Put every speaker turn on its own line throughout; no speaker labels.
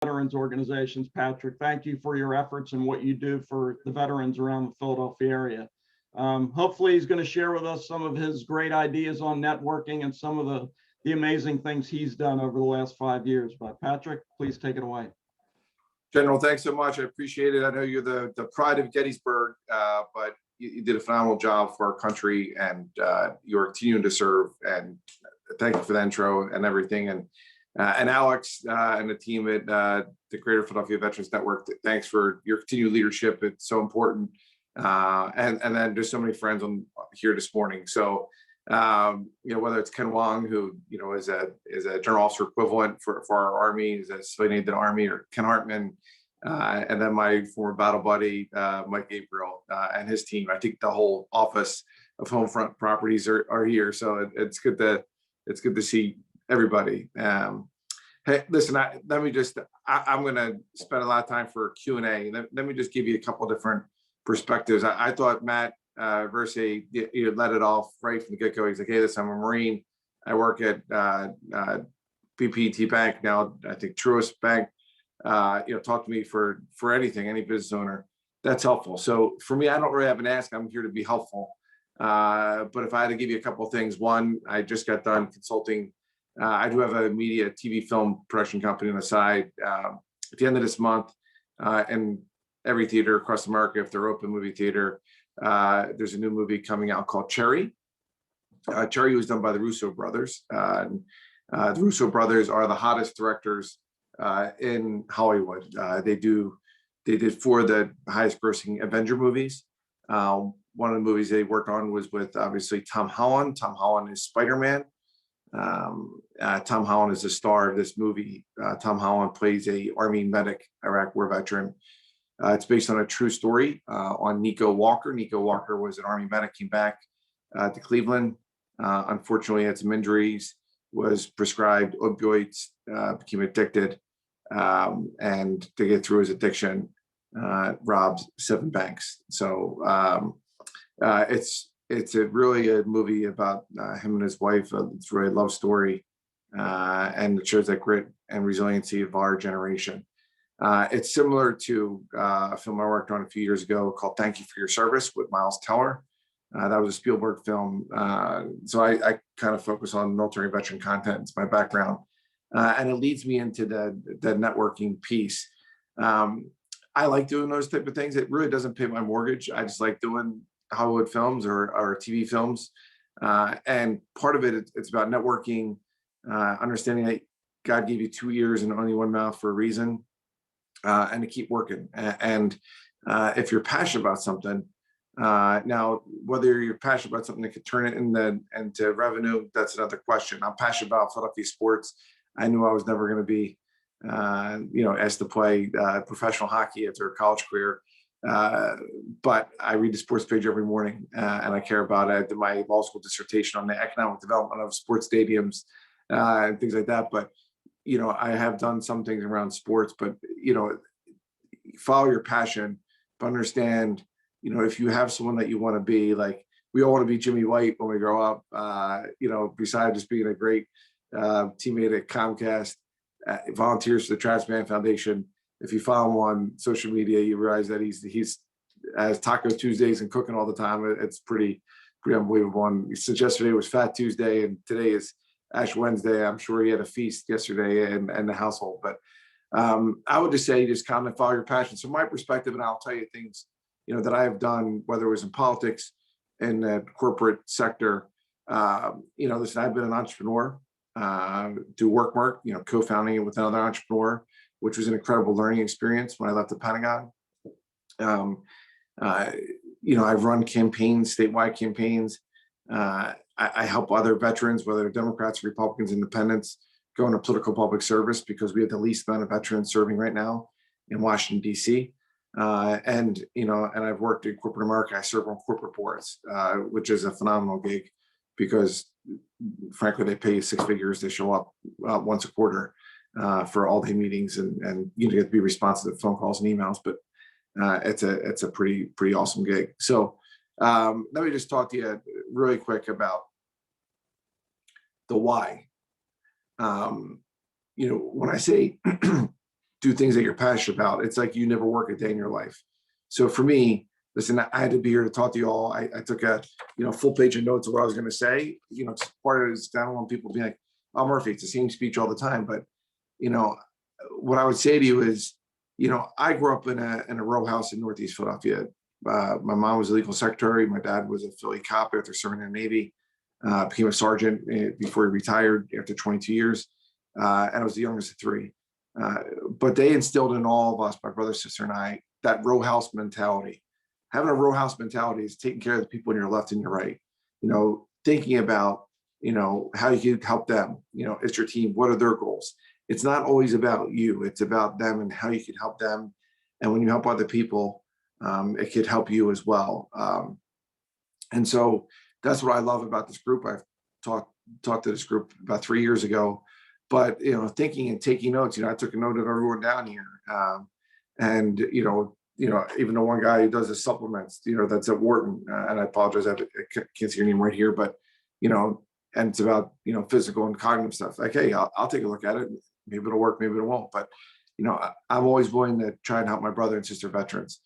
veterans organizations, Patrick. Thank you for your efforts and what you do for the veterans around the Philadelphia area. Hopefully he's going to share with us some of his great ideas on networking and some of the amazing things he's done over the last 5 years. But Patrick, please take it away.
General, thanks so much. I appreciate it. I know you're the pride of Gettysburg, but you did a phenomenal job for our country, and you're continuing to serve. And thank you for the intro and everything. And Alex and the team at the Greater Philadelphia Veterans Network, thanks for your continued leadership. It's so important. And then there's so many friends on here this morning. So whether it's Ken Wong, who is a general officer equivalent for our Army, is a civilian aide in the Army, or Ken Hartman, and then my former battle buddy Mike Gabriel and his team. I think the whole office of Homefront Properties are here, so it's good to see everybody. Hey, listen, I'm going to spend a lot of time for Q&A. Let me just give you a couple different perspectives. I thought Matt Verse, you let it off right from the get-go. He's like, hey, listen, I'm a Marine. I work at BPT Bank, now I think Truist Bank. Talk to me for anything, any business owner. That's helpful. So for me, I don't really have an ask. I'm here to be helpful. But if I had to give you a couple of things, one, I just got done consulting. I do have a media, TV, film production company on the side. At the end of this month, and every theater across America, if they're open, movie theater, there's a new movie coming out called Cherry. Cherry was done by the Russo brothers. The Russo brothers are the hottest directors in Hollywood. They did 4 of the highest grossing Avenger movies. One of the movies they worked on was with, obviously, Tom Holland. Tom Holland is Spider-Man. Tom Holland is the star of this movie. Tom Holland plays a Army medic, Iraq War veteran. It's based on a true story on Nico Walker. Nico Walker was an Army medic, came back to Cleveland. Unfortunately, had some injuries, was prescribed opioids, became addicted, and to get through his addiction, robbed 7 banks. So it's really a movie about him and his wife. It's really a love story, and it shows that grit and resiliency of our generation. It's similar to a film I worked on a few years ago called Thank You for Your Service with Miles Teller. That was a Spielberg film. So I kind of focus on military veteran content. It's my background. And it leads me into the networking piece. I like doing those type of things. It really doesn't pay my mortgage. I just like doing Hollywood films or TV films. And part of it's about networking, understanding that God gave you 2 ears and only one mouth for a reason. And to keep working. And if you're passionate about something, now whether you're passionate about something that could turn it into revenue, that's another question. I'm passionate about Philadelphia sports. I knew I was never going to be, asked to play professional hockey after a college career, but I read the sports page every morning, and I care about it. I did my law school dissertation on the economic development of sports stadiums and things like that. But I have done some things around sports, but, follow your passion, but understand, if you have someone that you want to be, like, we all want to be Jimmy White when we grow up, besides just being a great teammate at Comcast, volunteers for the Trash Man Foundation. If you follow him on social media, you realize that he's has Taco Tuesdays and cooking all the time. It's pretty unbelievable. And since yesterday was Fat Tuesday and today is Ash Wednesday, I'm sure he had a feast yesterday and the household. But I would just say, just kind of follow your passion. So my perspective, and I'll tell you things, that I have done, whether it was in politics, in the corporate sector. Listen, I've been an entrepreneur, do work, co-founding it with another entrepreneur, which was an incredible learning experience when I left the Pentagon. I've run campaigns, statewide campaigns. I help other veterans, whether they're Democrats, Republicans, Independents, go into political public service because we have the least amount of veterans serving right now in Washington, D.C. And I've worked in corporate America. I serve on corporate boards, which is a phenomenal gig because, frankly, they pay you 6 figures to show up once a quarter for all-day meetings, and you get to be responsive to phone calls and emails. But it's a pretty awesome gig. So let me just talk to you really quick about the why. When I say do things that you're passionate about, it's like you never work a day in your life. So for me, listen, I had to be here to talk to you all. I took a full page of notes of what I was going to say. Part of it is, I don't want people being like, "Oh, Murphy, it's the same speech all the time." But what I would say to you is, I grew up in a row house in Northeast Philadelphia. My mom was a legal secretary. My dad was a Philly cop after serving in the Navy. Became a sergeant before he retired after 22 years. And I was the youngest of three. But they instilled in all of us, my brother, sister, and I, that row house mentality. Having a row house mentality is taking care of the people on your left and your right. Thinking about, how you can help them. It's your team. What are their goals? It's not always about you. It's about them and how you can help them. And when you help other people, it could help you as well. And so that's what I love about this group. I've talked to this group about 3 years ago, but thinking and taking notes. I took a note of everyone down here, and even the one guy who does the supplements, that's at Wharton, and I apologize, I can't see your name right here, but and it's about physical and cognitive stuff. Like, hey, I'll take a look at it. Maybe it'll work, maybe it won't. But I'm always willing to try and help my brother and sister veterans.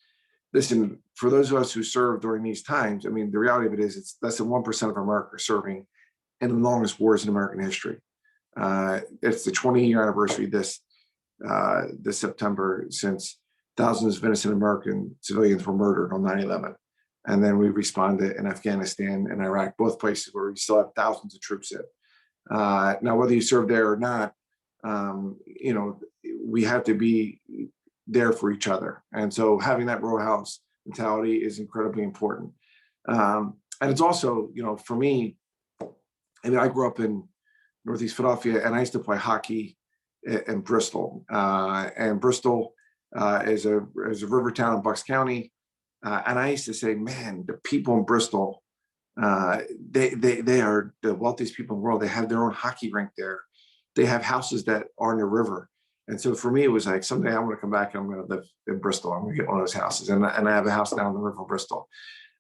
Listen, for those of us who serve during these times, I mean, the reality of it is it's less than 1% of America serving in the longest wars in American history. It's the 20-year anniversary this September since thousands of innocent American civilians were murdered on 9/11. And then we responded in Afghanistan and Iraq, both places where we still have thousands of troops in. Now, whether you serve there or not, we have to be there for each other. And so having that row house mentality is incredibly important. And it's also, for me, I grew up in Northeast Philadelphia, and I used to play hockey in Bristol. And Bristol is a river town in Bucks County. And I used to say, man, the people in Bristol, they are the wealthiest people in the world. They have their own hockey rink there. They have houses that are in the river. And so for me, it was like, someday I'm going to come back and I'm going to live in Bristol. I'm going to get one of those houses. And I have a house down the river in Bristol.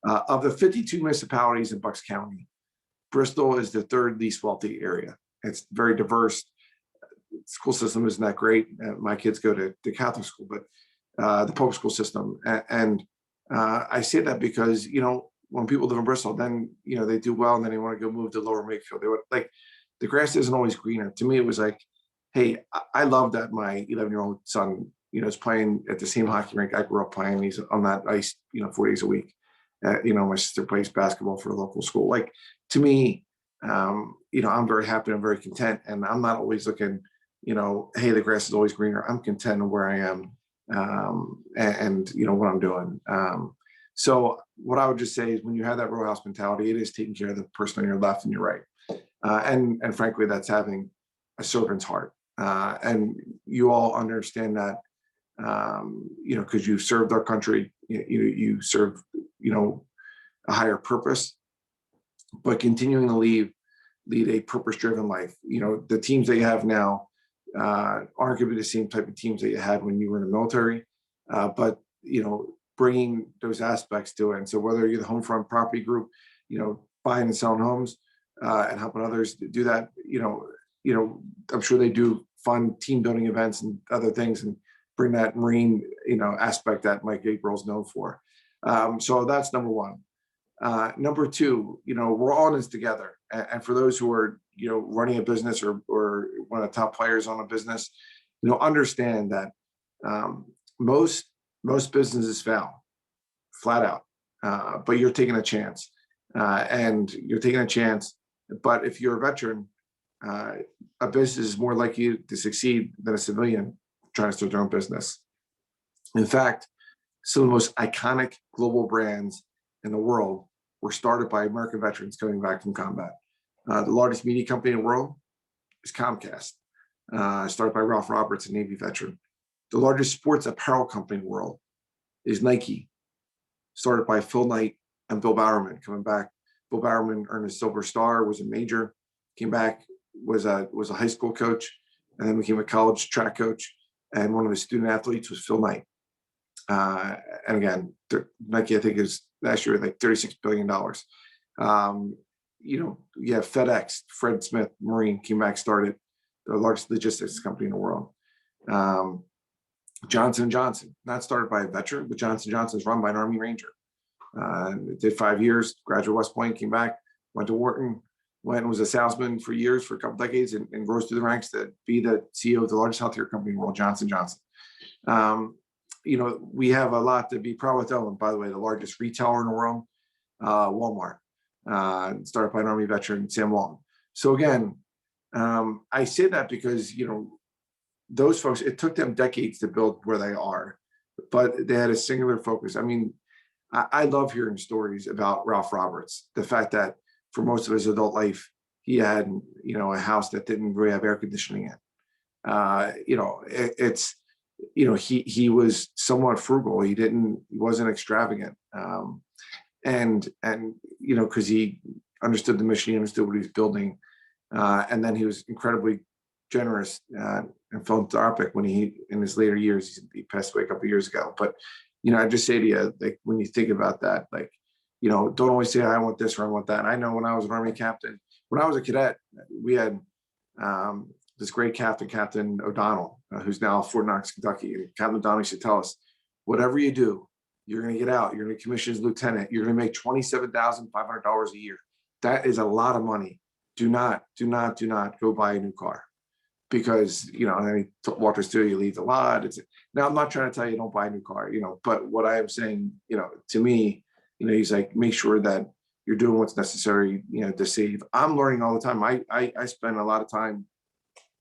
Of the 52 municipalities in Bucks County, Bristol is the third least wealthy area. It's very diverse. The school system isn't that great. My kids go to the Catholic school, but the public school system. And I say that because, when people live in Bristol, then, they do well, and then they want to go move to Lower Makefield. They would like, the grass isn't always greener. To me, it was like, hey, I love that my 11-year-old son, is playing at the same hockey rink I grew up playing. He's on that ice, 4 days a week. My sister plays basketball for a local school. Like, to me, I'm very happy. I'm very content. And I'm not always looking, hey, the grass is always greener. I'm content where I am, and what I'm doing. So what I would just say is, when you have that row house mentality, it is taking care of the person on your left and your right. And frankly, that's having a servant's heart. And you all understand that, because you've served our country, you serve, a higher purpose, but continuing to lead a purpose-driven life. The teams that you have now aren't going to be the same type of teams that you had when you were in the military, but, bringing those aspects to it. And so whether you're the home front property group, buying and selling homes, and helping others do that, I'm sure they do fun team building events and other things, and bring that Marine, aspect that Mike Gabriel is known for. So that's number one. Number two, we're all in this together. And for those who are, running a business or one of the top players on a business, understand that most businesses fail flat out, but you're taking a chance, and you're taking a chance. But if you're a veteran, a business is more likely to succeed than a civilian trying to start their own business. In fact, some of the most iconic global brands in the world were started by American veterans coming back from combat. The largest media company in the world is Comcast, started by Ralph Roberts, a Navy veteran. The largest sports apparel company in the world is Nike, started by Phil Knight and Bill Bowerman, coming back. Bill Bowerman earned a Silver Star, was a major, came back, was a high school coach, and then became a college track coach. And one of the student athletes was Phil Knight. And again, Nike, I think, is last year like $36 billion. You have FedEx, Fred Smith, Marine, came back, started the largest logistics company in the world. Johnson & Johnson, not started by a veteran, but Johnson & Johnson is run by an Army Ranger. Did 5 years, graduated West Point, came back, went to Wharton, went and was a salesman for years, for a couple decades, and rose through the ranks to be the CEO of the largest healthcare company in the world, Johnson & Johnson. We have a lot to be proud of them. And by the way, the largest retailer in the world, Walmart, started by an Army veteran, Sam Walton. So again, I say that because, those folks, it took them decades to build where they are, but they had a singular focus. I mean, I love hearing stories about Ralph Roberts, the fact that for most of his adult life, he had, a house that didn't really have air conditioning in. He was somewhat frugal. He wasn't extravagant. Because he understood the mission, he understood what he was building. And then he was incredibly generous and philanthropic when in his later years. He passed away a couple of years ago. But, I just say to you, like, when you think about that, like, don't always say, I want this or I want that. And I know when I was an Army captain, when I was a cadet, we had this great Captain O'Donnell, who's now Fort Knox, Kentucky. And Captain O'Donnell used to tell us, whatever you do, you're going to get out. You're going to commission as lieutenant. You're going to make $27,500 a year. That is a lot of money. Do not go buy a new car, because, and then he walked us through, you leave a lot. Now, I'm not trying to tell you don't buy a new car, but what I am saying, to me, he's like, make sure that you're doing what's necessary, to save. I'm learning all the time. I spend a lot of time.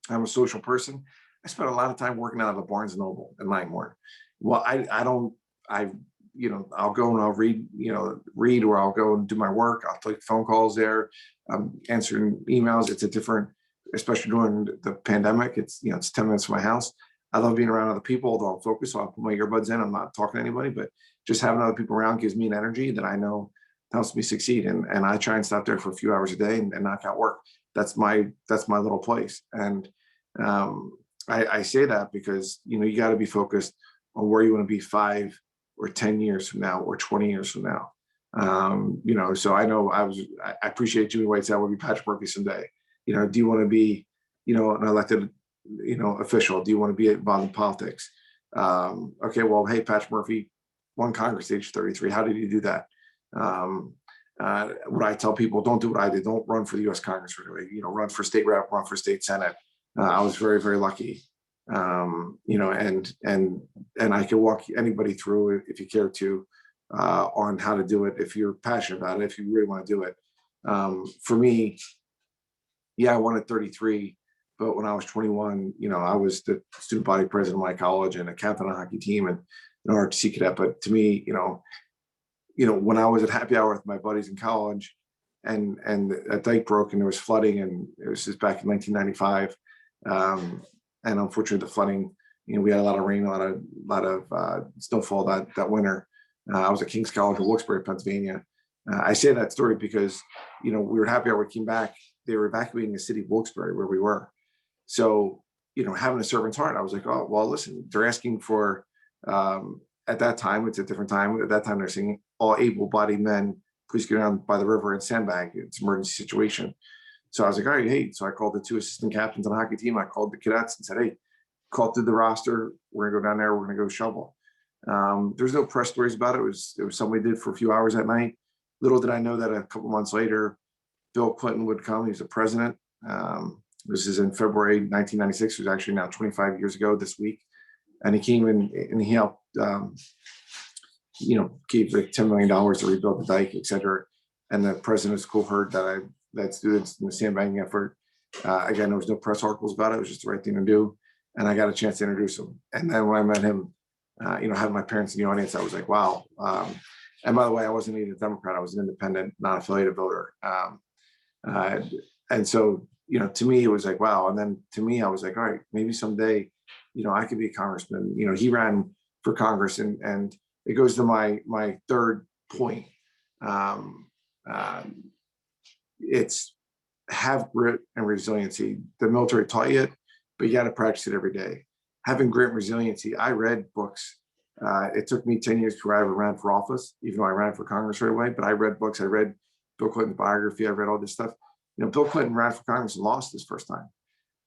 I'm a social person. I spend a lot of time working out of a Barnes & Noble in Langmore. Well, I'll go and I'll read, or I'll go and do my work. I'll take phone calls there. I'm answering emails. It's a different, especially during the pandemic. It's 10 minutes from my house. I love being around other people, although I'm focused. So I'll put my earbuds in. I'm not talking to anybody, but just having other people around gives me an energy that I know helps me succeed. And I try and stop there for a few hours a day and knock out work. That's my little place. And I say that because, you got to be focused on where you want to be 5 or 10 years from now, or 20 years from now. So I know I appreciate Jimmy White said I want to be Patrick Murphy someday. Do you want to be, an elected, official? Do you want to be involved in politics? Okay, well, hey, Patrick Murphy won Congress at age 33. How did he do that? What I tell people, don't do what I did. Don't run for the U.S. Congress right away. Run for state rep, run for state senate. I was very, very lucky. And I can walk anybody through it if you care to, on how to do it. If you're passionate about it, if you really want to do it. For me, I won at 33, but when I was 21, I was the student body president of my college and a captain on a hockey team and an ROTC cadet. But to me, when I was at happy hour with my buddies in college, and a dike broke and there was flooding, and it was just back in 1995. And unfortunately, the flooding, we had a lot of rain, a lot of snowfall that winter. I was at King's College in Wilkes-Barre, Pennsylvania. I say that story because, we were happy hour, we came back. They were evacuating the city of Wilkes-Barre where we were. So, having a servant's heart, I was like, oh, well, listen, they're asking for, at that time, it's a different time. At that time, they're saying all able-bodied men, please go down by the river and sandbag. It's an emergency situation. So I was like, all right, hey. So I called the 2 assistant captains on the hockey team. I called the cadets and said, hey, call through the roster. We're gonna go down there. We're gonna go shovel. There's no press stories about it. It was something we did for a few hours at night. Little did I know that a couple months later, Bill Clinton would come. He was the president. This is in February 1996. It was actually now 25 years ago this week. And he came in and he helped, gave like $10 million to rebuild the dike, et cetera. And the president of school heard that students in the sandbagging effort. Again, there was no press articles about it. It was just the right thing to do. And I got a chance to introduce him. And then when I met him, having my parents in the audience, I was like, wow. And by the way, I wasn't even a Democrat. I was an independent, non-affiliated voter. And so, to me, it was like, wow. And then to me, I was like, all right, maybe someday, I could be a congressman. He ran for Congress, and it goes to my third point. It's have grit and resiliency. The military taught you it, but you got to practice it every day. Having grit and resiliency. I read books. It took me 10 years before I ever ran for office, even though I ran for Congress right away. But I read books. I read Bill Clinton's biography. I read all this stuff. Bill Clinton ran for Congress and lost his first time.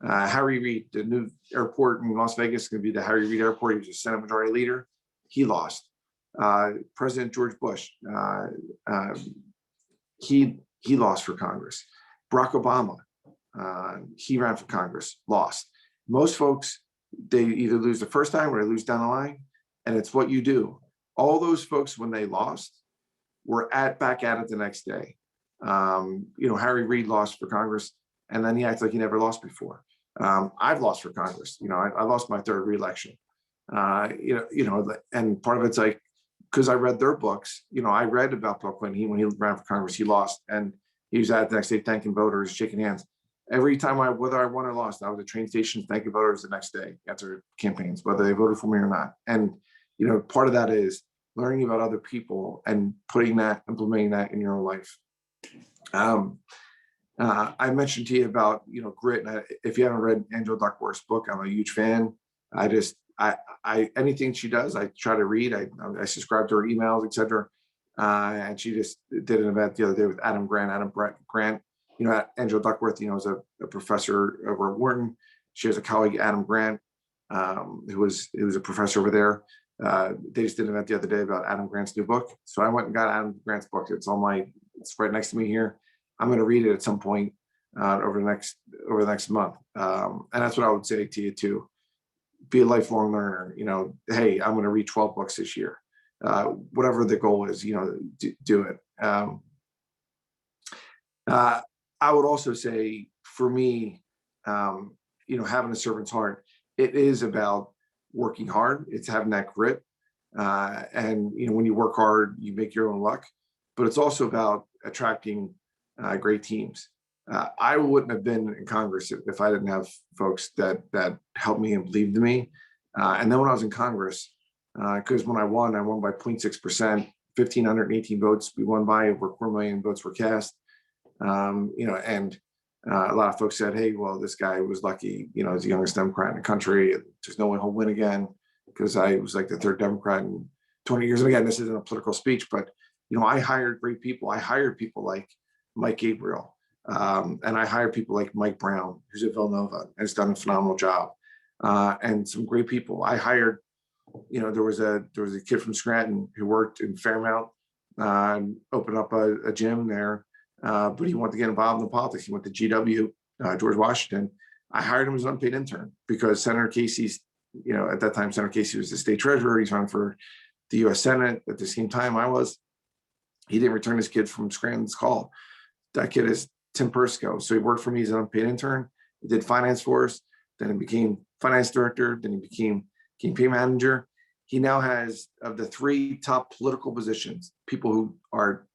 Harry Reid, the new airport in Las Vegas is going to be the Harry Reid Airport. He was a Senate Majority Leader. He lost. President George Bush, he lost for Congress. Barack Obama, he ran for Congress, lost. Most folks, they either lose the first time or they lose down the line, and it's what you do. All those folks, when they lost, were back at it the next day. Harry Reid lost for Congress, and then he acted like he never lost before. I've lost for Congress. I lost my third reelection. And part of it's like, because I read their books, I read about Bill Clinton. When he ran for Congress, he lost, and he was at the next day thanking voters, shaking hands. Every time whether I won or lost, I was at train stations thanking voters the next day after campaigns, whether they voted for me or not. And part of that is learning about other people and implementing that in your own life. I mentioned to you about grit. And if you haven't read Angela Duckworth's book, I'm a huge fan. Anything she does, I try to read. I subscribe to her emails, etc. And she just did an event the other day with Adam Grant. Angela Duckworth, is a professor over at Wharton. She has a colleague, Adam Grant, who was a professor over there. They just did an event the other day about Adam Grant's new book. So I went and got Adam Grant's book. It's right next to me here. I'm going to read it at some point over the next month. And that's what I would say to you too. Be a lifelong learner. Hey, I'm going to read 12 books this year. Whatever the goal is, do it. I would also say, for me, having a servant's heart, it is about working hard. It's having that grit. And when you work hard, you make your own luck. But it's also about attracting great teams. I wouldn't have been in Congress if I didn't have folks that helped me and believed in me. And then when I was in Congress, because when I won by 0.6%, 1,518 votes we won by, over 4 million votes were cast. And a lot of folks said, hey, well, this guy was lucky, he's the youngest Democrat in the country. There's no way he'll win again, because I was like the third Democrat in 20 years. And again, this isn't a political speech, but, I hired great people. I hired people like Mike Gabriel. And I hired people like Mike Brown, who's at Villanova and has done a phenomenal job. And some great people. I hired, there was a kid from Scranton who worked in Fairmount, opened up a gym there. But he wanted to get involved in politics. He went to GW, George Washington. I hired him as an unpaid intern because Senator Casey's, at that time, Senator Casey was the state treasurer. He's running for the U.S. Senate at the same time I was. He didn't return his kid from Scranton's call. That kid is Tim Persico. So he worked for me as an unpaid intern. He did finance for us. Then he became finance director. Then he became campaign manager. He now has, of the 3 top political positions, people who are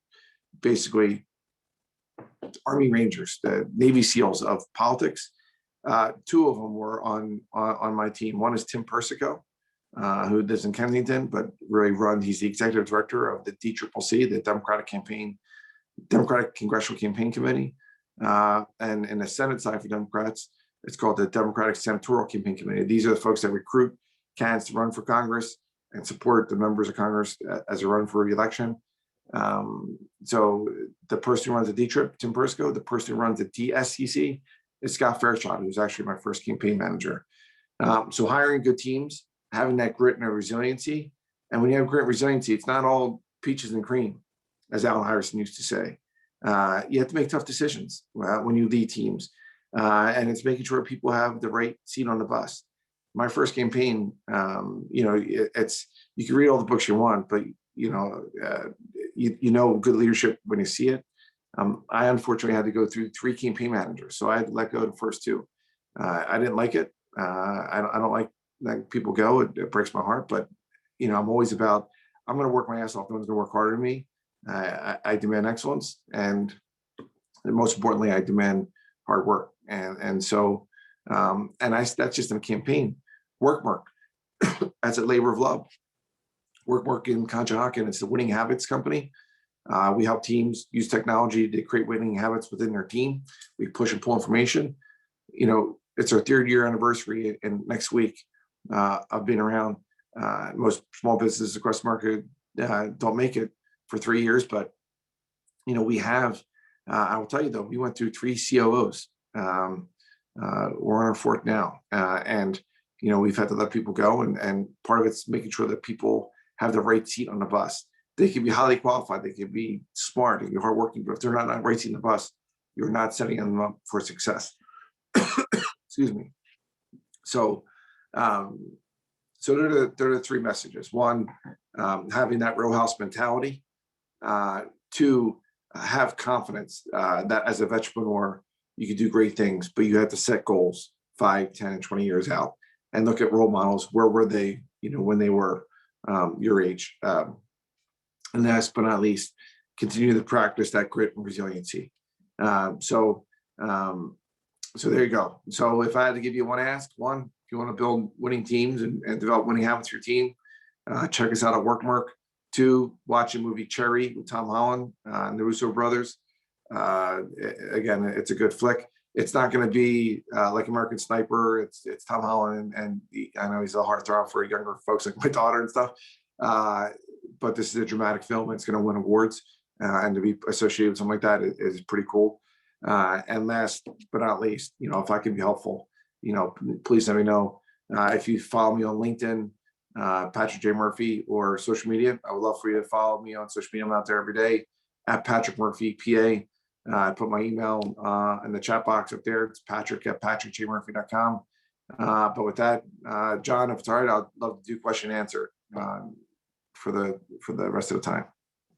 basically Army Rangers, the Navy SEALs of politics. 2 of them were on my team. One is Tim Persico, who lives in Kensington, but really he's the executive director of the DCCC, the Democratic Congressional Campaign Committee. And in the Senate side for Democrats, it's called the Democratic Senatorial Campaign Committee. These are the folks that recruit candidates to run for Congress and support the members of Congress as they run for re-election. So the person who runs the D-Trip, Tim Persico, the person who runs the DSCC is Scott Fairchild, who's actually my first campaign manager. So hiring good teams, having that grit and resiliency. And when you have grit and resiliency, it's not all peaches and cream, as Alan Harrison used to say. You have to make tough decisions when you lead teams. And it's making sure people have the right seat on the bus. My first campaign, you can read all the books you want, but good leadership when you see it. I unfortunately had to go through 3 campaign managers, so I had to let go of the first 2. I didn't like it. I don't like letting people go. It breaks my heart, but I'm always about, I'm going to work my ass off. No one's going to work harder than me. I demand excellence, and most importantly, I demand hard work. So that's just in a campaign. Work. That's a labor of love. Work in Conshohocken. It's the Winning Habits Company. We help teams use technology to create winning habits within their team. We push and pull information. It's our 3rd year anniversary, and next week I've been around. Most small businesses across the market don't make it for 3 years, but we have. I will tell you though, we went through 3 COOs. We're on our fourth now. And, you know, we've had to let people go. And part of it's making sure that people have the right seat on the bus. They can be highly qualified. They can be smart. They can be hardworking. But if they're not on the right seat on the bus, you're not setting them up for success. Excuse me. So, they're the three messages. One, having that row house mentality. Two, have confidence that as a Vetrepreneur, you can do great things, but you have to set goals 5, 10, and 20 years out and look at role models. Where were they, you know, when they were your age? And last but not least, continue to practice that grit and resiliency. So there you go. So if I had to give you one ask, one, if you want to build winning teams and develop winning habits for your team, check us out at WorkMark. 2, watch the movie Cherry with Tom Holland and the Russo brothers. Again, it's a good flick. It's not going to be like American Sniper. It's Tom Holland, and I know he's a heartthrob for younger folks like my daughter and stuff. But this is a dramatic film. It's going to win awards, and to be associated with something like that is pretty cool. And last but not least, you know, if I can be helpful, you know, please let me know. If you follow me on LinkedIn, Patrick J. Murphy, or social media, I would love for you to follow me on social media. I'm out there every day at Patrick Murphy, PA. I put my email in the chat box up there. It's patrick@patrickjmurphy.com. But with that, John, if it's all right, I'd love to do question and answer for the rest of the time.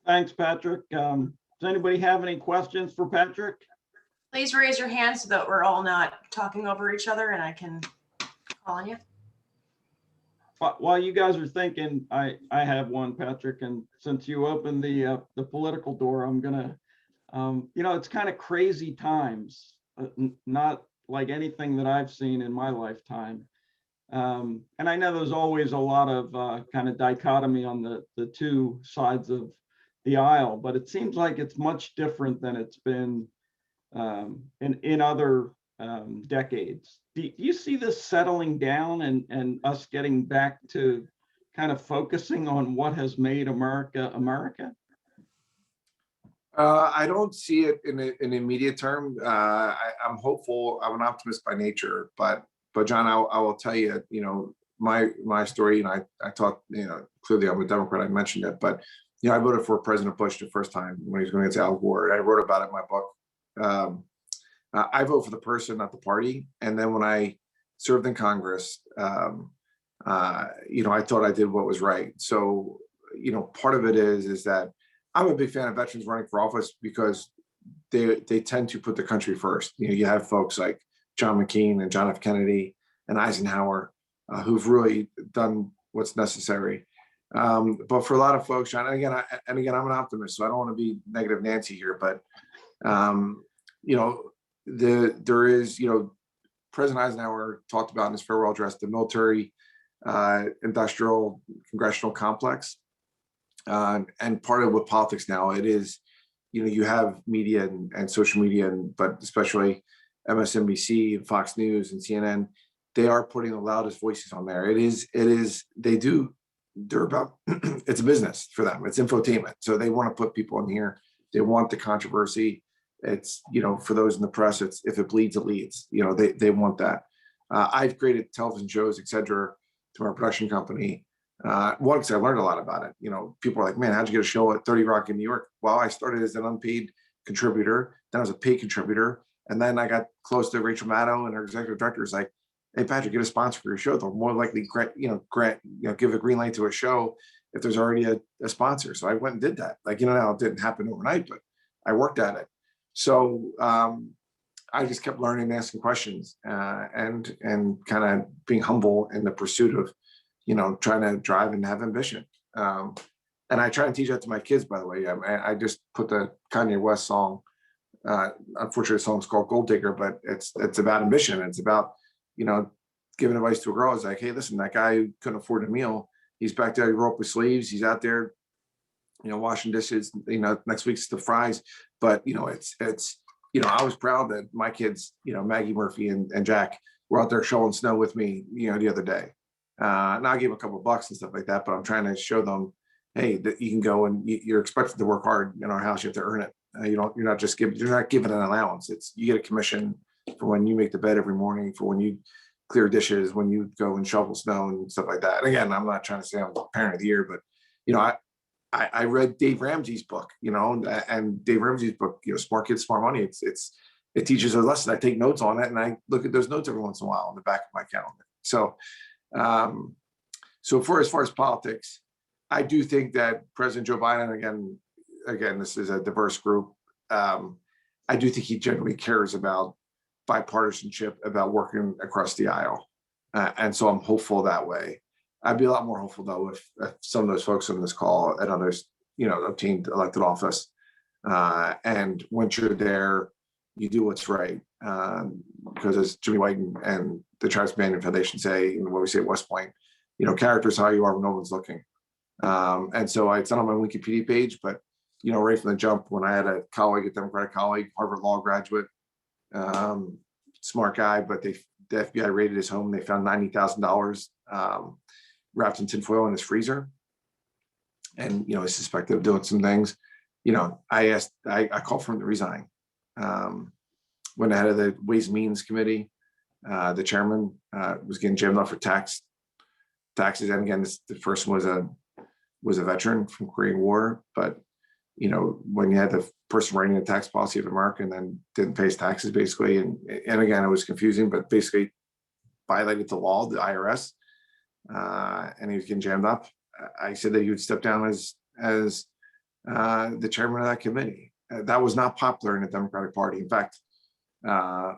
Thanks, Patrick. Does anybody have any questions for Patrick?
Please raise your hand so that we're all not talking over each other and I can call on you.
While you guys are thinking, I have one, Patrick, and since you opened the political door, I'm gonna, you know, it's kind of crazy times, not like anything that I've seen in my lifetime. And I know there's always a lot of kind of dichotomy on the two sides of the aisle, but it seems like it's much different than it's been in other decades. Do you see this settling down and us getting back to kind of focusing on what has made America America?
I don't see it in an immediate term. I'm hopeful. I'm an optimist by nature, but John, I will tell you, you know, my story, and I talked, you know, clearly I'm a Democrat. I mentioned it, but you know, I voted for President Bush the first time when he was going against Al Gore. I wrote about it in my book. I vote for the person, not the party. And then when I served in Congress, you know, I thought I did what was right. So, you know, part of it is that I'm a big fan of veterans running for office because they tend to put the country first. You know, you have folks like John McCain and John F. Kennedy and Eisenhower who've really done what's necessary. But for a lot of folks, John, and again, I'm an optimist, so I don't want to be negative Nancy here, but you know, there is, you know, President Eisenhower talked about in his farewell address the military industrial congressional complex. And part of what politics now it is, you know, you have media and social media, but especially MSNBC and Fox News and CNN, they are putting the loudest voices on there. They're about, it's a business for them. It's infotainment. So they want to put people in here. They want the controversy. It's, you know, for those in the press, it's if it bleeds, it leads. You know, they want that. I've created television shows, et cetera, through our production company. One, because I learned a lot about it. You know, people are like, man, how'd you get a show at 30 Rock in New York? Well, I started as an unpaid contributor, then I was a paid contributor. And then I got close to Rachel Maddow, and her executive director is like, hey, Patrick, get a sponsor for your show. They'll more likely give a green light to a show if there's already a sponsor. So I went and did that. Like, you know, now it didn't happen overnight, but I worked at it. So I just kept learning and asking questions and kind of being humble in the pursuit of, you know, trying to drive and have ambition. And I try and teach that to my kids, by the way. I just put the Kanye West song, unfortunately the song's called Gold Digger, but it's about ambition. It's about, you know, giving advice to a girl. It's like, hey, listen, that guy who couldn't afford a meal, he's back there, he grew up with sleeves, he's out there, you know, washing dishes, you know, next week's the fries. But, you know, it's, you know, I was proud that my kids, you know, Maggie Murphy and Jack were out there shoveling snow with me, you know, the other day. Now I gave them a couple of bucks and stuff like that, but I'm trying to show them, hey, that you can go and you're expected to work hard in our house. You have to earn it. You're not given an allowance. It's, you get a commission for when you make the bed every morning, for when you clear dishes, when you go and shovel snow and stuff like that. And again, I'm not trying to say I'm the parent of the year, but I read Dave Ramsey's book, and Dave Ramsey's book, Smart Kids, Smart Money. It teaches a lesson. I take notes on it, and I look at those notes every once in a while on the back of my calendar. So, as far as politics, I do think that President Joe Biden, again, this is a diverse group. I do think he generally cares about bipartisanship, about working across the aisle. And so I'm hopeful that way. I'd be a lot more hopeful though if some of those folks on this call and others, obtained elected office. And once you're there, you do what's right. Because as Jimmy White and the Travis Bannon Foundation say, what we say at West Point, character is how you are when no one's looking. And so it's not on my Wikipedia page, but right from the jump, when I had a colleague, a Democratic colleague, Harvard Law graduate, smart guy, but the FBI raided his home. They found $90,000 wrapped in tinfoil in his freezer. And, he's suspected of doing some things. I called for him to resign. When the head of the Ways and Means Committee, the chairman was getting jammed up for taxes. And again, the first one was a veteran from Korean War. But, when you had the person writing the tax policy of America and then didn't pay his taxes basically. And again, it was confusing, but basically violated the law, the IRS. And he was getting jammed up. I said that he would step down as the chairman of that committee. That was not popular in the Democratic Party. In fact,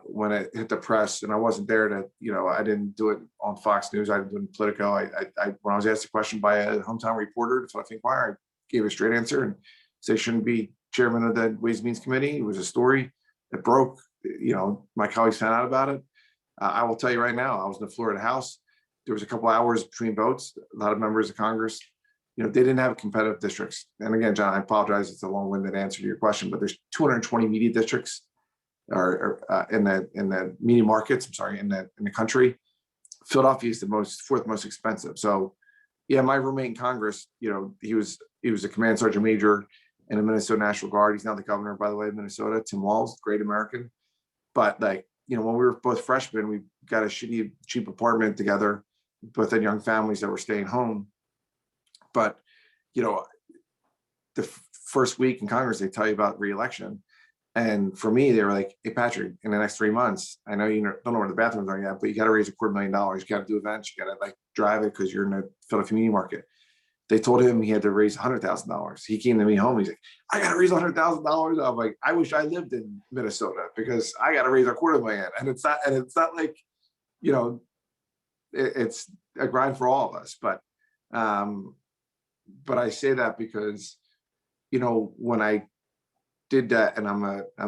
when it hit the press, and I wasn't there to, I didn't do it on Fox News. I didn't do it in Politico. When I was asked a question by a hometown reporter, the Philadelphia Inquirer, I gave a straight answer and said shouldn't be chairman of the Ways and Means Committee. It was a story that broke. My colleagues found out about it. I will tell you right now, I was in the Florida House. There was a couple hours between votes. A lot of members of Congress, they didn't have competitive districts. And again, John, I apologize. It's a long-winded answer to your question, but there's 220 media districts in the media markets. In the country. Philadelphia is the fourth most expensive. So, yeah, my roommate in Congress, he was a command sergeant major in the Minnesota National Guard. He's now the governor, by the way, of Minnesota. Tim Walz, great American. But when we were both freshmen, we got a cheap apartment together, both had young families that were staying home. But, the first week in Congress, they tell you about re-election. And for me, they were like, hey, Patrick, in the next 3 months, I know you don't know where the bathrooms are yet, but you got to raise $250,000. You got to do events. You got to drive it because you're in the Philadelphia community market. They told him he had to raise $100,000. He came to me home. He's like, I got to raise $100,000. I'm like, I wish I lived in Minnesota because I got to raise $250,000. And it's not like, it's a grind for all of us. But I say that because, when I did that, and I'm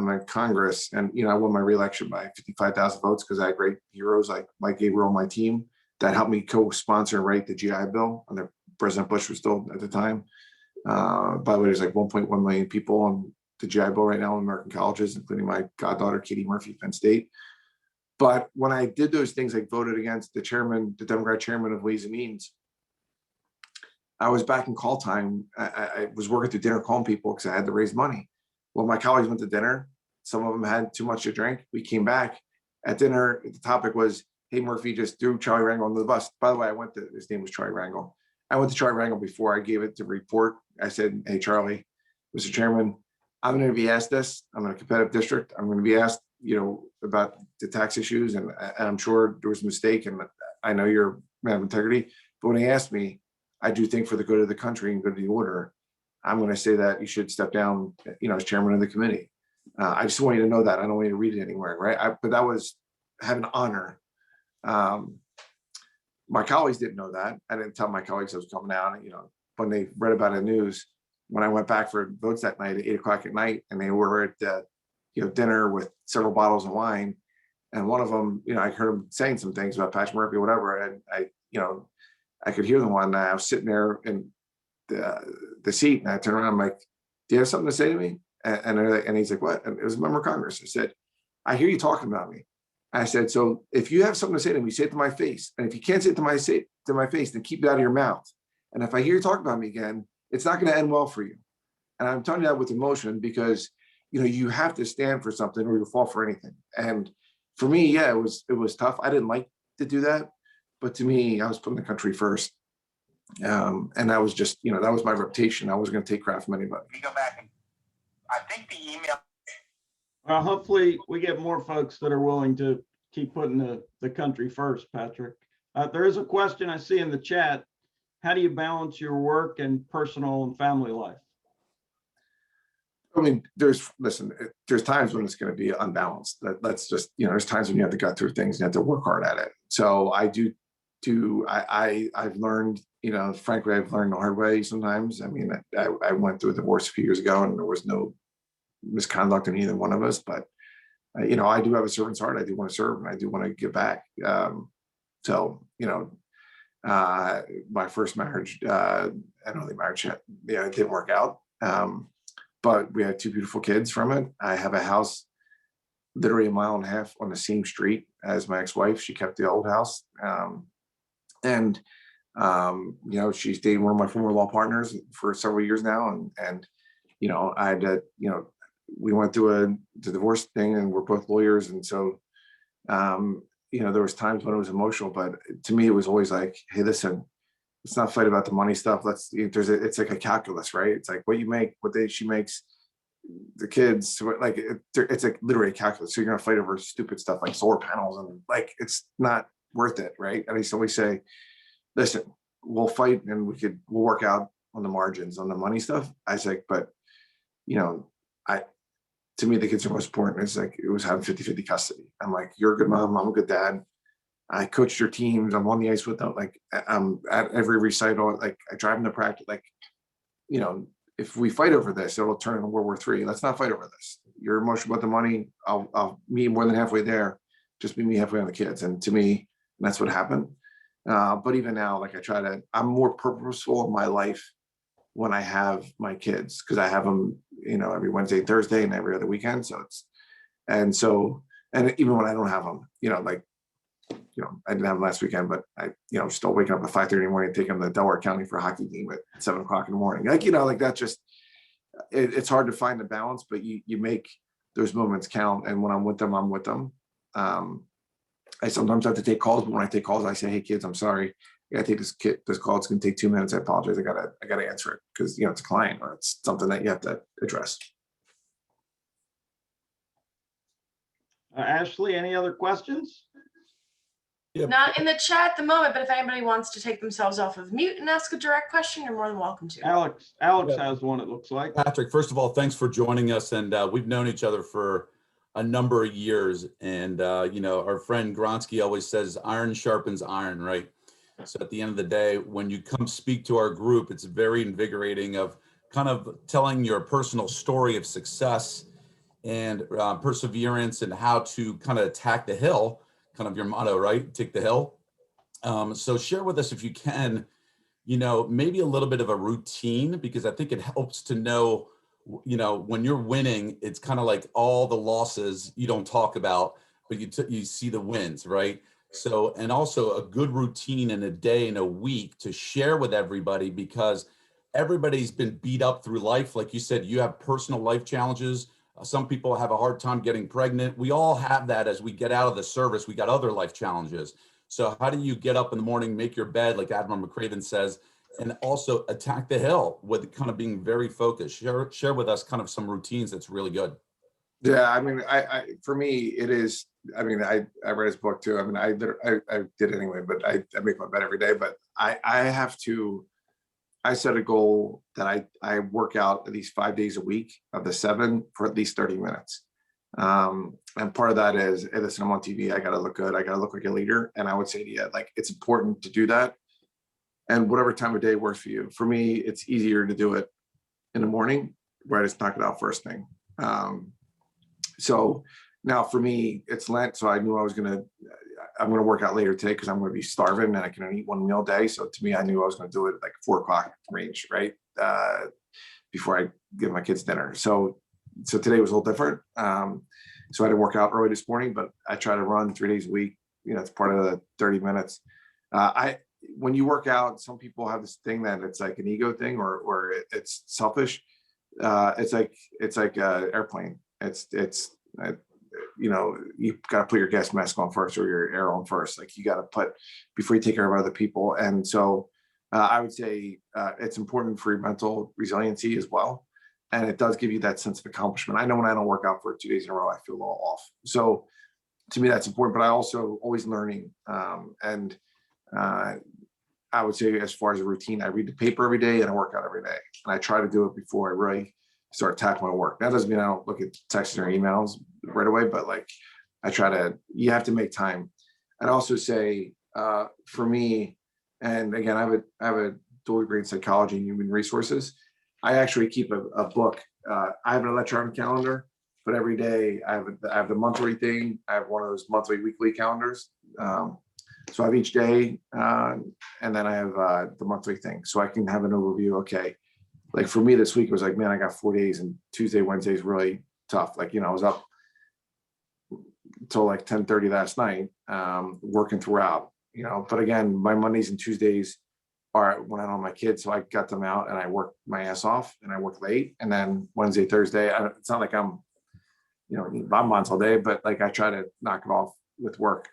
a Congress, and I won my reelection by 55,000 votes because I had great heroes like Mike Gabriel on my team that helped me co-sponsor and write the GI Bill under President Bush was still at the time. By the way, there's 1.1 million people on the GI Bill right now in American colleges, including my goddaughter Katie Murphy, Penn State. But when I did those things, I voted against the Democrat chairman of Ways and Means. I was back in call time. I was working through dinner calling people because I had to raise money. Well, my colleagues went to dinner. Some of them had too much to drink. We came back at dinner. The topic was, hey, Murphy just threw Charlie Rangel under the bus. By the way, his name was Charlie Rangel. I went to Charlie Rangel before I gave it to report. I said, hey, Charlie, Mr. Chairman, I'm going to be asked this. I'm in a competitive district. I'm going to be asked, about the tax issues. And I'm sure there was a mistake. And I know you're a man of integrity. But when he asked me, I do think for the good of the country and good of the order, I'm going to say that you should step down, as chairman of the committee. I just want you to know that. I don't want you to read it anywhere, right? But that was had an honor. My colleagues didn't know that. I didn't tell my colleagues I was coming out. When they read about it in the news, when I went back for votes that night at 8:00 at night, and they were at dinner with several bottles of wine, and one of them, I heard him saying some things about Patrick Murphy, whatever, and I could hear the one. I was sitting there in the seat, and I turned around. I'm like, "Do you have something to say to me?" And he's like, "What?" And it was a member of Congress. I said, "I hear you talking about me." I said, "So if you have something to say to me, say it to my face. And if you can't say it to my face, then keep it out of your mouth. And if I hear you talking about me again, it's not going to end well for you." And I'm telling you that with emotion because you have to stand for something or you'll fall for anything. And for me, yeah, it was tough. I didn't like to do that, but to me, I was putting the country first. And that was just, that was my reputation. I wasn't going to take crap from anybody.
We go back and I think the email.
Hopefully we get more folks that are willing to keep putting the country first, Patrick. There is a question I see in the chat. How do you balance your work and personal and family life?
I mean, there's times when it's going to be unbalanced. That's just, there's times when you have to gut through things and you have to work hard at it. So I've learned, frankly, I've learned the hard way sometimes. I mean, I went through a divorce a few years ago and there was no misconduct in either one of us, but I do have a servant's heart. I do want to serve and I do want to give back. My first marriage, and only marriage, it didn't work out. But we had two beautiful kids from it. I have a house literally 1.5 miles on the same street as my ex-wife. She kept the old house. She's dating one of my former law partners for several years now. And I had to, we went through the divorce thing and we're both lawyers. And so, there was times when it was emotional, but to me, it was always like, hey, listen, let's not fight about the money stuff. It's like a calculus, right? It's like what you make, she makes, the kids, like it's like literally a calculus. So you're gonna fight over stupid stuff like solar panels and like it's not worth it, right? And I used to always say, listen, we'll fight and we'll work out on the margins on the money stuff. I was like, but to me, the kids are most important. It's like it was having 50-50 custody. I'm like, you're a good mom, I'm a good dad. I coached your teams. I'm on the ice with them. Like I'm at every recital. Like I drive them to practice. Like, if we fight over this, it'll turn into World War III. Let's not fight over this. You're emotional about the money. I'll meet more than halfway there. Just meet me halfway on the kids. And to me, that's what happened. But even now, like I'm more purposeful in my life when I have my kids because I have them, every Wednesday, Thursday, and every other weekend. And even when I don't have them, I didn't have them last weekend, but I, still waking up at 5:30 in the morning and taking them to Delaware County for a hockey game at 7 o'clock in the morning. Like that's just, it's hard to find the balance, but you make those moments count. And when I'm with them, I'm with them. I sometimes have to take calls, but when I take calls, I say, hey kids, I'm sorry. I gotta take this call. It's going to take 2 minutes. I apologize. I gotta answer it because, it's a client or it's something that you have to address.
Ashley, any other questions?
Yeah.
Not in the chat at the moment, but if anybody wants to take themselves off of mute and ask a direct question, you're more than welcome to.
Alex has one, it looks like.
Patrick, first of all, thanks for joining us. And we've known each other for a number of years. And, our friend Gronsky always says, iron sharpens iron, right? So at the end of the day, when you come speak to our group, it's very invigorating of kind of telling your personal story of success and perseverance and how to kind of attack the hill, kind of your motto, right? Take the hill. So share with us if you can, maybe a little bit of a routine, because I think it helps to know, when you're winning, it's kind of like all the losses you don't talk about, but you see the wins, right? So, and also a good routine in a day and a week to share with everybody, because everybody's been beat up through life. Like you said, you have personal life challenges. Some people have a hard time getting pregnant. We all have that. As we get out of the service, we got other life challenges. So how do you get up in the morning, make your bed, like Admiral McCraven says, and also attack the hill with kind of being very focused? Share with us kind of some routines that's really good.
Yeah, I mean, for me, it is. I mean, I read his book too. I mean, I did anyway, but I make my bed every day. But I set a goal that I work out at least 5 days a week of the 7 for at least 30 minutes. And part of that is, hey, listen, I'm on TV. I got to look good. I got to look like a leader. And I would say to you, like, it's important to do that. And whatever time of day works for you. For me, it's easier to do it in the morning where I just knock it out first thing. So now for me, it's Lent. So I knew I'm going to work out later today because I'm going to be starving and I can only eat one meal a day. So to me, I knew I was going to do it at like 4 o'clock range, right? Before I give my kids dinner. So today was a little different. So I didn't work out early this morning, but I try to run 3 days a week. It's part of the 30 minutes. When you work out, some people have this thing that it's like an ego thing or it's selfish. It's like an airplane. It's you got to put your gas mask on first or your air on first. Like you got to put before you take care of other people. And so I would say it's important for your mental resiliency as well. And it does give you that sense of accomplishment. I know when I don't work out for 2 days in a row, I feel a little off. So to me, that's important, but I also always learning. I would say as far as a routine, I read the paper every day and I work out every day. And I try to do it before I really start tackling my work. That doesn't mean I don't look at texts or emails right away, but like you have to make time. I'd also say for me, and again, I have a dual degree in psychology and human resources. I actually keep a book. I have an electronic calendar, but every day I have the monthly thing. I have one of those monthly, weekly calendars. So I have each day, and then I have the monthly thing. So I can have an overview. Okay, like for me this week, it was like, man, I got 4 days, and Tuesday, Wednesday is really tough. Like, I was up until like 10:30 last night, working throughout, but again, my Mondays and Tuesdays are when I don't have my kids. So I got them out and I work my ass off and I work late. And then Wednesday, Thursday, it's not like I'm bonbons all day, but like I try to knock it off with work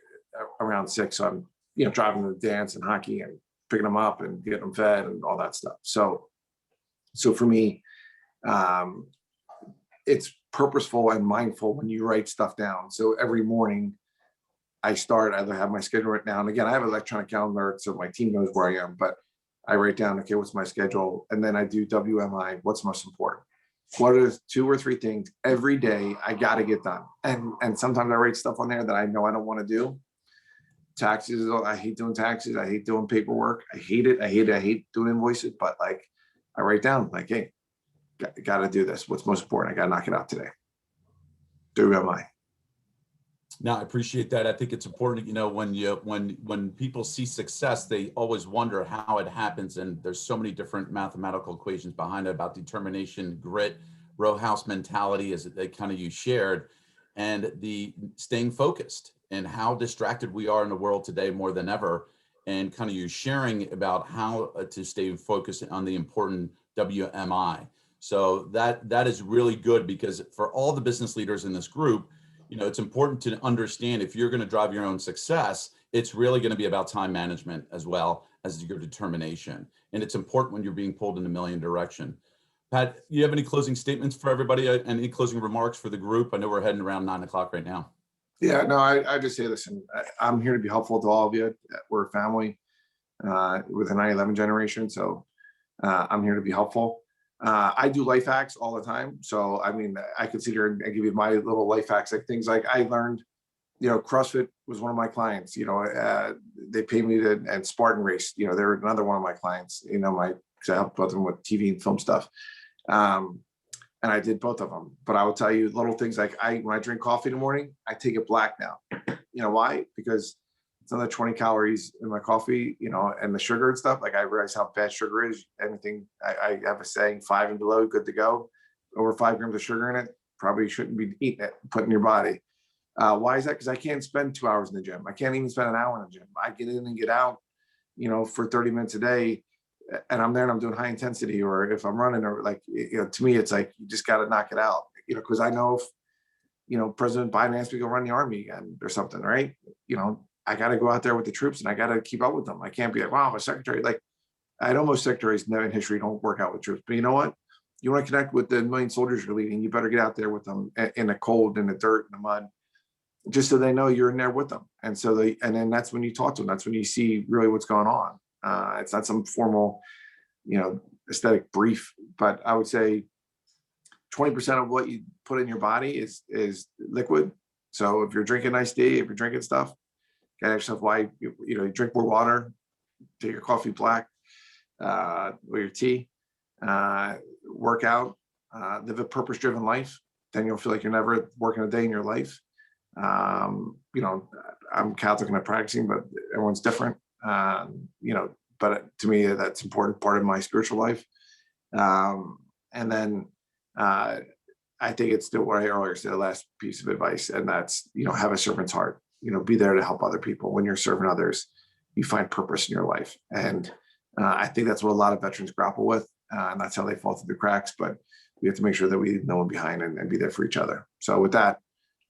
around 6. So I'm, driving to dance and hockey and picking them up and getting them fed and all that stuff. So for me, it's purposeful and mindful when you write stuff down. So every morning I either have my schedule written down. Again, I have an electronic calendar, so my team knows where I am, but I write down, okay, what's my schedule? And then I do WMI, what's most important? What are 2 or 3 things every day I got to get done? And sometimes I write stuff on there that I know I don't want to do. Taxes, I hate doing taxes. I hate doing paperwork. I hate it. I hate doing invoices, but like I write down like, hey, got to do this. What's most important? I got to knock it out today. WMI.
No, I appreciate that. I think it's important, when people see success, they always wonder how it happens. And there's so many different mathematical equations behind it about determination, grit, row house mentality, as they kind of you shared, and the staying focused and how distracted we are in the world today more than ever. And kind of you sharing about how to stay focused on the important WMI. So that is really good, because for all the business leaders in this group, it's important to understand if you're going to drive your own success, it's really going to be about time management as well as your determination. And it's important when you're being pulled in a million direction. Pat, you have any closing statements for everybody? Any closing remarks for the group? I know we're heading around 9 o'clock right now.
Yeah, no, I just say, listen, I'm here to be helpful to all of you. We're a family with the 9/11 generation. So I'm here to be helpful. I do life hacks all the time. So, I mean, I could sit here and give you my little life hacks, like things like I learned, CrossFit was one of my clients, they paid me to, and Spartan Race, they're another one of my clients, because I helped both of them with TV and film stuff. And I did both of them, but I will tell you little things like when I drink coffee in the morning, I take it black now. You know why? Because it's another 20 calories in my coffee, and the sugar and stuff. Like I realize how bad sugar is. Anything, I have a saying, 5 and below, good to go. Over 5 grams of sugar in it, probably shouldn't be eating it, put in your body. Why is that? Because I can't spend 2 hours in the gym. I can't even spend an hour in the gym. I get in and get out, for 30 minutes a day, and I'm there and I'm doing high intensity, or if I'm running, or like, to me, it's like, you just got to knock it out, because I know if, President Biden asked me to go run the army again or something, right? I got to go out there with the troops and I got to keep up with them. I can't be like, wow, I'm a secretary. Like, I know most secretaries in history don't work out with troops, but you know what? You want to connect with the million soldiers you're leading, you better get out there with them in the cold, in the dirt, in the mud, just so they know you're in there with them. And so and then that's when you talk to them. That's when you see really what's going on. It's not some formal, aesthetic brief, but I would say 20% of what you put in your body is liquid. So if you're drinking iced tea, if you're drinking stuff, get yourself why you drink more water, take your coffee black, or your tea, work out, live a purpose-driven life. Then you'll feel like you're never working a day in your life. I'm Catholic and I'm practicing, but everyone's different. But to me, that's important part of my spiritual life. And then I think it's still what I earlier said, the last piece of advice, and that's, have a servant's heart, be there to help other people. When you're serving others, you find purpose in your life. And I think that's what a lot of veterans grapple with. And that's how they fall through the cracks, but we have to make sure that we leave no one behind and be there for each other. So with that,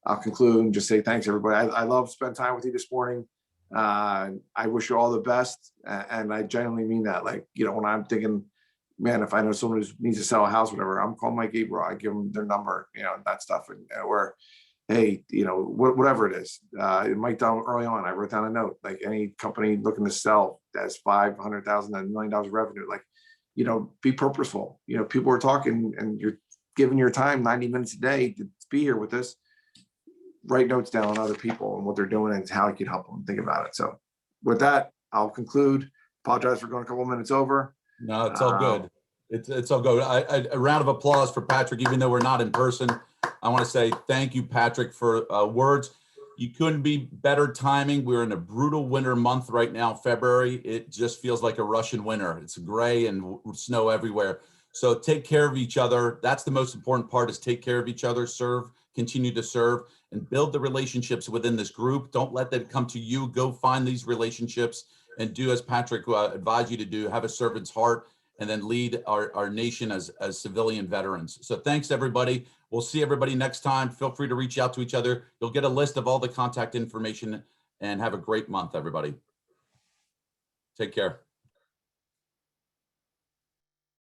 I'll conclude and just say thanks, everybody. I love spending time with you this morning. I wish you all the best. And I genuinely mean that. Like, you know, when I'm thinking, man, if I know someone who needs to sell a house, whatever, I'm calling Mike Gabriel. I give them their number, you know, that stuff. And where, hey, you know, whatever it is, it might down early on. I wrote down a note, like any company looking to sell that's 500,000 and $1 million of revenue, like, you know, be purposeful. You know, people are talking and you're giving your time 90 minutes a day to be here with us. Write notes down on other people and what they're doing and how I can help them think about it. So with that, I'll conclude. Apologize for going a couple of minutes over.
No, it's all good. It's all good. A round of applause for Patrick, even though we're not in person. I want to say thank you, Patrick, for words. You couldn't be better timing. We're in a brutal winter month right now, February. It just feels like a Russian winter. It's gray and snow everywhere. So take care of each other. That's the most important part, is take care of each other, serve, continue to serve, and build the relationships within this group. Don't let them come to you. Go find these relationships and do as Patrick advised you to do, have a servant's heart, and then lead our nation as civilian veterans. So thanks, everybody. We'll see everybody next time. Feel free to reach out to each other. You'll get a list of all the contact information, and have a great month, everybody. Take care.